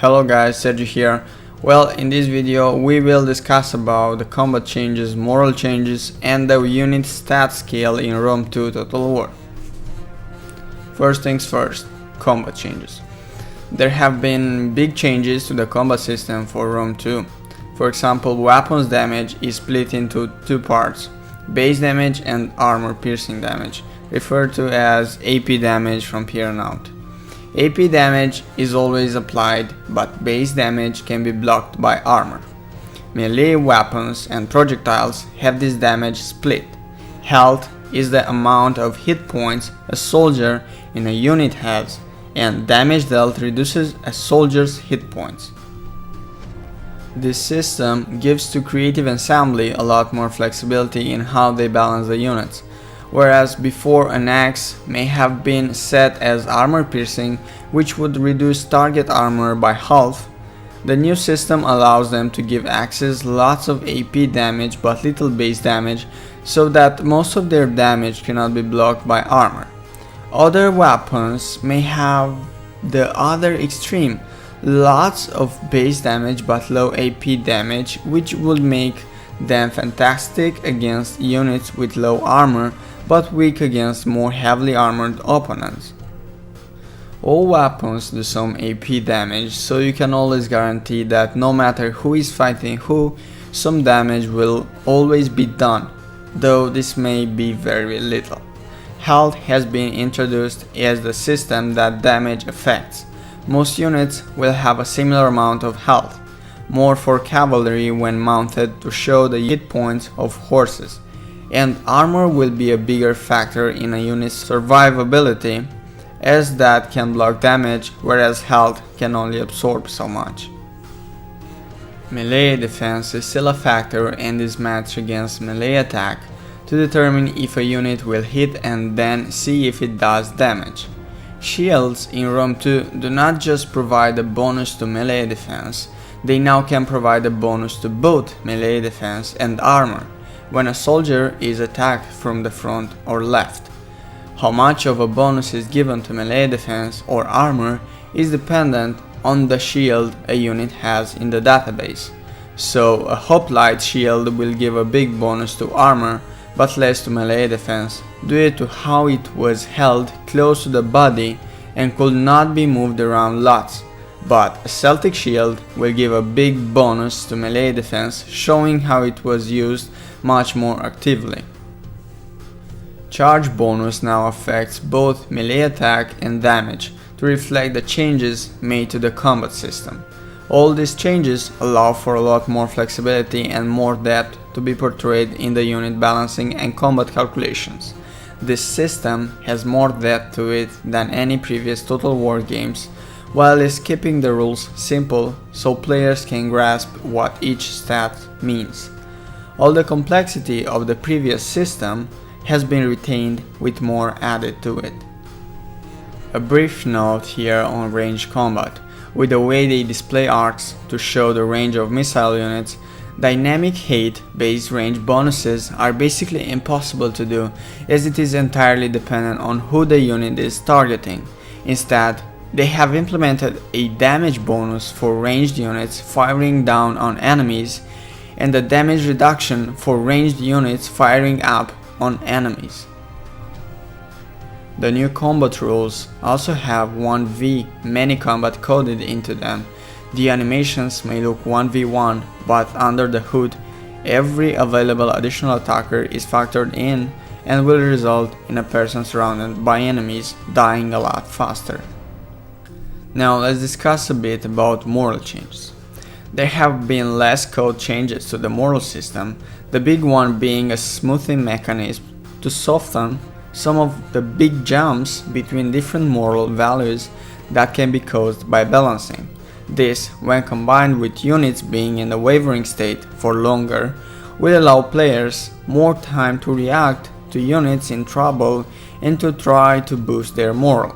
Hello guys, Sergio here. Well, in this video we will discuss about the combat changes, moral changes and the unit stat scale in Rome 2 Total War. First things first, combat changes. There have been big changes to the combat system for Rome 2. For example, weapons damage is split into two parts, base damage and armor piercing damage, referred to as AP damage from here on out. AP damage is always applied, but base damage can be blocked by armor. Melee weapons and projectiles have this damage split. Health is the amount of hit points a soldier in a unit has, and damage dealt reduces a soldier's hit points. This system gives to creative assembly a lot more flexibility in how they balance the units. Whereas before an axe may have been set as armor piercing, which would reduce target armor by half, the new system allows them to give axes lots of AP damage but little base damage, so that most of their damage cannot be blocked by armor. Other weapons may have the other extreme, lots of base damage but low AP damage, which would make them fantastic against units with low armor but weak against more heavily armored opponents. All weapons do some AP damage, so you can always guarantee that no matter who is fighting who, some damage will always be done, though this may be very little. Health has been introduced as the system that damage affects. Most units will have a similar amount of health, more for cavalry when mounted to show the hit points of horses, and armor will be a bigger factor in a unit's survivability, as that can block damage, whereas health can only absorb so much. Melee defense is still a factor and is matched against melee attack to determine if a unit will hit and then see if it does damage. Shields in Rome 2 do not just provide a bonus to melee defense, they now can provide a bonus to both melee defense and armor when a soldier is attacked from the front or left. How much of a bonus is given to melee defense or armor is dependent on the shield a unit has in the database. So a hoplite shield will give a big bonus to armor but less to melee defense due to how it was held close to the body and could not be moved around lots. But a Celtic shield will give a big bonus to melee defense, showing how it was used much more actively. Charge bonus now affects both melee attack and damage to reflect the changes made to the combat system. All these changes allow for a lot more flexibility and more depth to be portrayed in the unit balancing and combat calculations. This system has more depth to it than any previous Total War games, while is keeping the rules simple so players can grasp what each stat means. All the complexity of the previous system has been retained with more added to it. A brief note here on range combat. With the way they display arcs to show the range of missile units, dynamic hate based range bonuses are basically impossible to do, as it is entirely dependent on who the unit is targeting. Instead, they have implemented a damage bonus for ranged units firing down on enemies and a damage reduction for ranged units firing up on enemies. The new combat rules also have 1v many combat coded into them. The animations may look 1v1, but under the hood, every available additional attacker is factored in and will result in a person surrounded by enemies dying a lot faster. Now let's discuss a bit about moral changes. There have been less code changes to the moral system, the big one being a smoothing mechanism to soften some of the big jumps between different moral values that can be caused by balancing. This, when combined with units being in a wavering state for longer, will allow players more time to react to units in trouble and to try to boost their moral.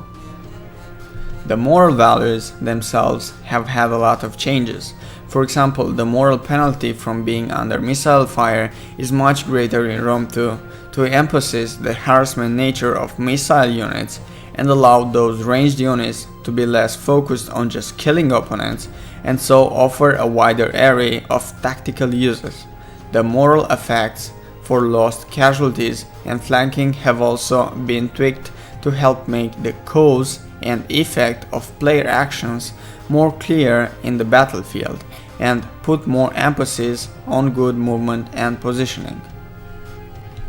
The moral values themselves have had a lot of changes. For example, the moral penalty from being under missile fire is much greater in Rome 2 to emphasize the harassment nature of missile units and allowed those ranged units to be less focused on just killing opponents and so offer a wider array of tactical uses. The moral effects for lost casualties and flanking have also been tweaked to help make the cause and effect of player actions more clear in the battlefield and put more emphasis on good movement and positioning.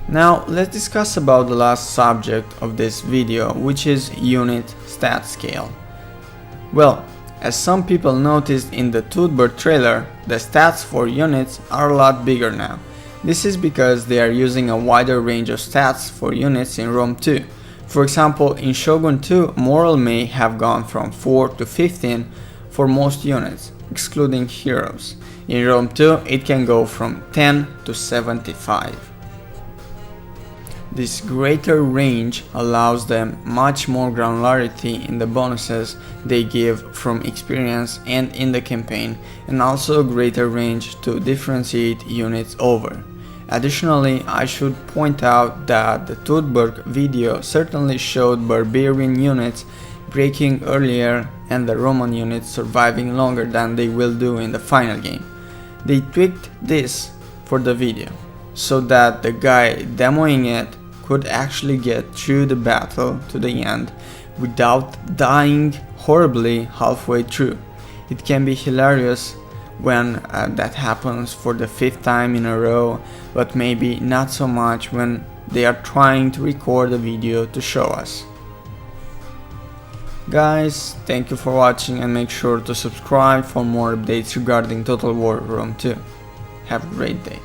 Now let's discuss about the last subject of this video, which is unit stat scale. Well, as some people noticed in the Toothbird trailer, the stats for units are a lot bigger now. This is because they are using a wider range of stats for units in Rome 2. For example, in Shogun 2, moral may have gone from 4 to 15 for most units, excluding heroes. In Rome 2, it can go from 10 to 75. This greater range allows them much more granularity in the bonuses they give from experience and in the campaign, and also a greater range to differentiate units over. Additionally, I should point out that the Toothbird video certainly showed barbarian units breaking earlier and the Roman units surviving longer than they will do in the final game. They tweaked this for the video, so that the guy demoing it could actually get through the battle to the end without dying horribly halfway through. It can be hilarious when that happens for the 5th time in a row, but maybe not so much when they are trying to record a video to show us. Guys, thank you for watching and make sure to subscribe for more updates regarding Total War Rome 2. Have a great day.